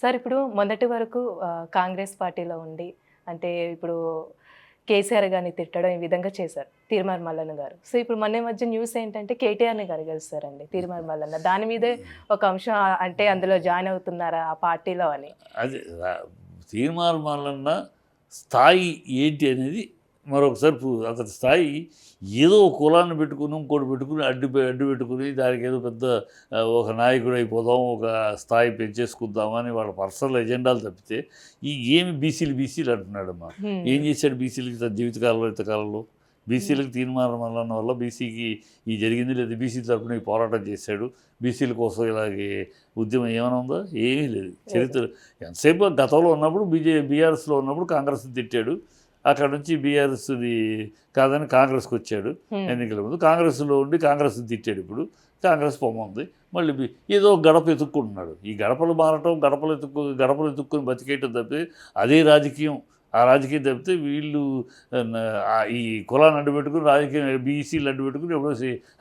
Sir ఇప్పుడు మొన్నటి వరకు కాంగ్రెస్ పార్టీలో ఉండి అంటే ఇప్పుడు కేసీఆర్ గారిని తిట్టడం ఈ విధంగా చేశారు తీర్మార్ మల్లన్న గారు. సో ఇప్పుడు మొన్న మధ్య న్యూస్ ఏంటంటే కేటీఆర్ని గారు గెలుస్తారండి తీర్మార్ మల్లన్న. దాని మీదే ఒక అంశం అంటే అందులో జాయిన్ అవుతున్నారా ఆ పార్టీలో అని. అది తీర్మార్ మల్లన్న స్థాయి ఏంటి అనేది మరొకసారి అతని స్థాయి ఏదో ఒక కులాన్ని పెట్టుకుని ఇంకోటి పెట్టుకుని అడ్డు పెట్టుకుని దానికి ఏదో పెద్ద ఒక నాయకుడు అయిపోదాం, ఒక స్థాయి పెంచేసుకుందామని వాళ్ళ పర్సనల్ ఎజెండాలు తప్పితే ఈ ఏమి బీసీలు అంటున్నాడమ్మా. ఏం చేశాడు బీసీలకి తన జీవితకాలంలో ఇంతకాలంలో? బీసీలకు తీర్మానం వల్ల వల్ల బీసీకి ఈ జరిగింది లేదు, బీసీ తరఫున ఈ పోరాటం చేశాడు, బీసీల కోసం ఇలాగే ఉద్యమం ఏమైనా ఉందా? ఏమీ లేదు. చరిత్ర ఎంతసేపు గతంలో ఉన్నప్పుడు బీఆర్ఎస్లో ఉన్నప్పుడు కాంగ్రెస్ని తిట్టాడు, అక్కడ నుంచి బీఆర్ఎస్ది కాదని కాంగ్రెస్కి వచ్చాడు ఎన్నికల ముందు, కాంగ్రెస్లో ఉండి కాంగ్రెస్ని తిట్టాడు. ఇప్పుడు కాంగ్రెస్ పొమ్మంది, మళ్ళీ ఏదో గడప ఎత్తుక్కుంటున్నాడు. ఈ గడపలు మారటం, గడపలు ఎత్తుక్కుని బతికేయటం తప్పితే అదే రాజకీయం. ఆ రాజకీయం తప్పితే వీళ్ళు ఈ కులాన్ని అడ్డుపెట్టుకుని రాజకీయం బీసీలు అడ్డుపెట్టుకుని ఎప్పుడో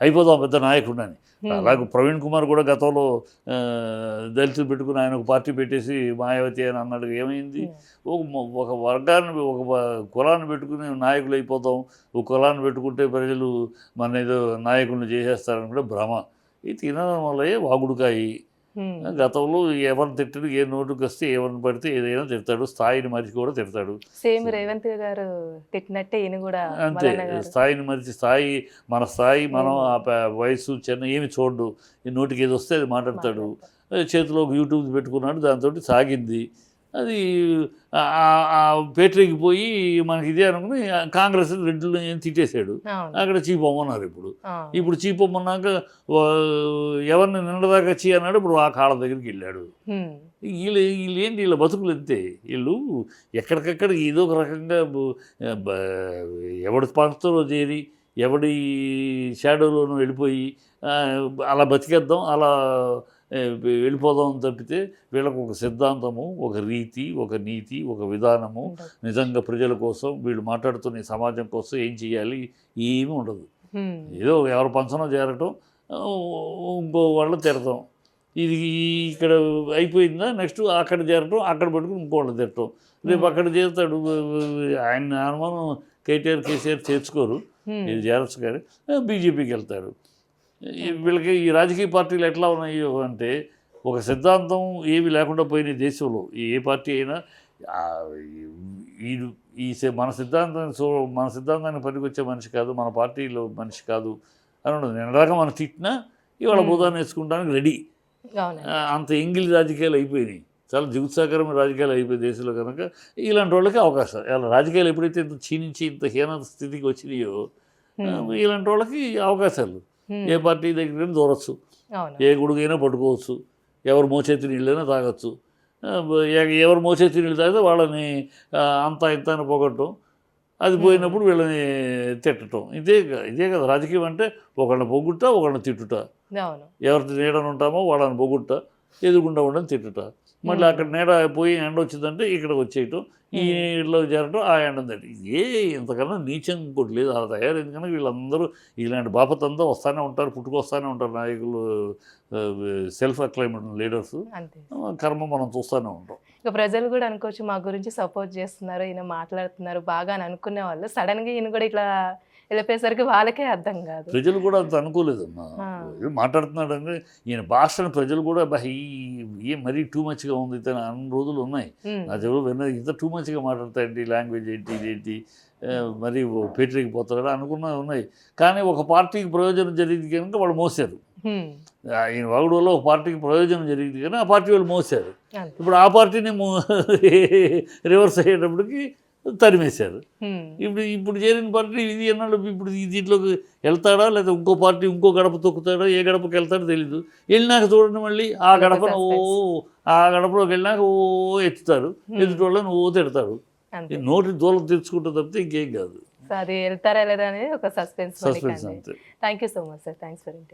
అయిపోదాం పెద్ద నాయకుడు అని. అలాగే ప్రవీణ్ కుమార్ కూడా గతంలో దళితులు పెట్టుకుని ఆయన ఒక పార్టీ పెట్టేసి మాయావతి అని అన్నాడు. ఏమైంది? ఒక వర్గాన్ని ఒక కులాన్ని పెట్టుకుని నాయకులు అయిపోతాం, ఒక కులాన్ని పెట్టుకుంటే ప్రజలు మన ఏదో నాయకులను చేసేస్తారని కూడా భ్రమ. ఇది తినడం వల్లే వాగుడుకాయి. గతంలో ఎవరిని తిట్టాడు, ఏ నోటుకు వస్తే ఎవరిని పడితే ఏదైనా తిడతాడు, స్థాయిని మరిచి కూడా తిడతాడు. సేమ్ రేవంత్ గారు తిట్టినట్టే ఈయన కూడా అంతే. స్థాయిని మరిచి మన స్థాయి మనం ఆ వయసు చిన్న ఏమి చూడు, ఈ నోటికి ఏది వస్తే అది మాట్లాడతాడు. చేతిలో యూట్యూబ్ పెట్టుకున్నాడు, దాంతో సాగింది. అది పేటరేగిపోయి మనకి ఇదే అనుకుని కాంగ్రెస్ రెడ్లు తిట్టేశాడు. అక్కడ చీపమ్మన్నారు. ఇప్పుడు చీపమ్మన్నాక ఎవరిని నిన్నదాకా చీ అన్నాడు, ఇప్పుడు ఆ కాళ్ళ దగ్గరికి వెళ్ళాడు. వీళ్ళు ఏంటి, వీళ్ళ బతుకులు అంతే. వీళ్ళు ఎక్కడికక్కడ ఏదో ఒక రకంగా ఎవడి పంచలో చేరి ఎవడి షాడోలోనూ వెళ్ళిపోయి అలా బతికేద్దాం, అలా వెళ్ళిపోదాం తప్పితే వీళ్ళకు ఒక సిద్ధాంతము, ఒక రీతి, ఒక నీతి, ఒక విధానము, నిజంగా ప్రజల కోసం వీళ్ళు మాట్లాడుతున్న సమాజం కోసం ఏం చేయాలి ఏమీ ఉండదు. ఏదో ఎవరు పంచనం చేరటం, ఇంకో వాళ్ళు తిరగటం. ఇది ఇక్కడ అయిపోయిందా, నెక్స్ట్ అక్కడ చేరటం, అక్కడ పట్టుకుని ఇంకోళ్ళు తిరగటం. రేపు అక్కడ చేరుతాడు. ఆయన అనుమానం కేసీఆర్ చేర్చుకోరు, ఇది చేరచ్చు కానీ బీజేపీకి వెళ్తాడు. వీళ్ళకి ఈ రాజకీయ పార్టీలు ఎట్లా ఉన్నాయో అంటే ఒక సిద్ధాంతం ఏమి లేకుండా పోయిన దేశంలో ఏ పార్టీ అయినా మన సిద్ధాంతానికి పనికొచ్చే మనిషి కాదు, మన పార్టీలో మనిషి కాదు అని ఉండదు. నిన్నదాకా మనం తిట్టినా ఇవాళ బోధాన్ని వేసుకుంటానికి రెడీ. అంత ఎంగిలి రాజకీయాలు అయిపోయినాయి, చాలా జిగుత్సాకరమైన రాజకీయాలు అయిపోయి దేశంలో. కనుక ఇలాంటి వాళ్ళకి అవకాశం, ఇలా రాజకీయాలు ఎప్పుడైతే ఇంత క్షీణించి ఇంత హీన స్థితికి వచ్చినాయో ఇలాంటి వాళ్ళకి అవకాశాలు. ఏ పార్టీ దగ్గర దూరచ్చు, ఏ గుడికైనా పట్టుకోవచ్చు, ఎవరు మోచేతి నీళ్ళైనా తాగొచ్చు. ఎవరు మోచేతి నీళ్ళు తాగితే వాళ్ళని అంతా ఇంత అని పోగొట్టడం, అది పోయినప్పుడు వీళ్ళని తిట్టడం. ఇదే కదా రాజకీయం అంటే. ఒకళ్ళని పొగుట్ట, ఒకళ్ళని తిట్టుట, ఎవరి నీడని ఉంటామో వాళ్ళని పొగుట్ట, ఎదుగుండా ఉండని తిట్టుట. మళ్ళీ అక్కడ నీడ పోయి ఎండ వచ్చిందంటే ఇక్కడికి వచ్చేయటం, ఈ నీళ్ళలో చేరటం, ఆ ఎండ తట్టి. ఇంతకన్నా నీచం ఇంకోటి లేదు. అలా తయారు. ఎందుకంటే వీళ్ళందరూ ఇలాంటి బాపతంతా వస్తూనే ఉంటారు, పుట్టుకొస్తూనే ఉంటారు నాయకులు, సెల్ఫ్ అక్లైమ్డ్ లీడర్స్. కర్మ మనం చూస్తూనే ఉంటాం. ఇక ప్రజలు కూడా అనుకోవచ్చు మా గురించి సపోర్ట్ చేస్తున్నారు, ఈయన మాట్లాడుతున్నారు బాగా అని అనుకునే వాళ్ళు సడన్గా ఈయన కూడా ఇట్లా వెళ్ళిపోయేసరికి వాళ్ళకే అర్థం కాదు. ప్రజలు కూడా అంత అనుకోలేదమ్మా. మాట్లాడుతున్నాడు అంటే ఈయన భాషను ప్రజలు కూడా ఏం మరీ టూ మచ్గా ఉంది అన్ని రోజులు ఉన్నాయి. నా చెవులు విన్నది ఇంత టూ మచ్గా మాట్లాడతాయండి, లాంగ్వేజ్ ఏంటి, ఇదేంటి, మరీ పేటరీకి పోతాడు అనుకున్నవి ఉన్నాయి. కానీ ఒక పార్టీకి ప్రయోజనం జరిగింది కనుక వాళ్ళు మోసారు. ఈయన వాగుడు వల్ల ఒక పార్టీకి ప్రయోజనం జరిగింది కానీ ఆ పార్టీ వాళ్ళు మోసారు. ఇప్పుడు ఆ పార్టీని రివర్స్ అయ్యేటప్పటికి తరిమేశారు. ఇప్పుడు చేరిన పార్టీ ఇది అన్నాడు. ఇప్పుడు దీంట్లోకి వెళ్తాడా లేదా ఇంకో పార్టీ ఇంకో గడప తొక్కుతాడో, ఏ గడపకి వెళ్తాడో తెలీదు. వెళ్ళినాక చూడండి మళ్ళీ ఆ గడపలోకి వెళ్ళినాక ఎత్తుతారు, ఎదుటి వాళ్ళని తిడతాడు. నోటి దూలం తెచ్చుకుంటూ తప్పితే ఇంకేం కాదు. అది వెళ్తారా లేదా అనేది ఒక సస్పెన్స్. అంతే. Thank you so much sir. Thanks for interview.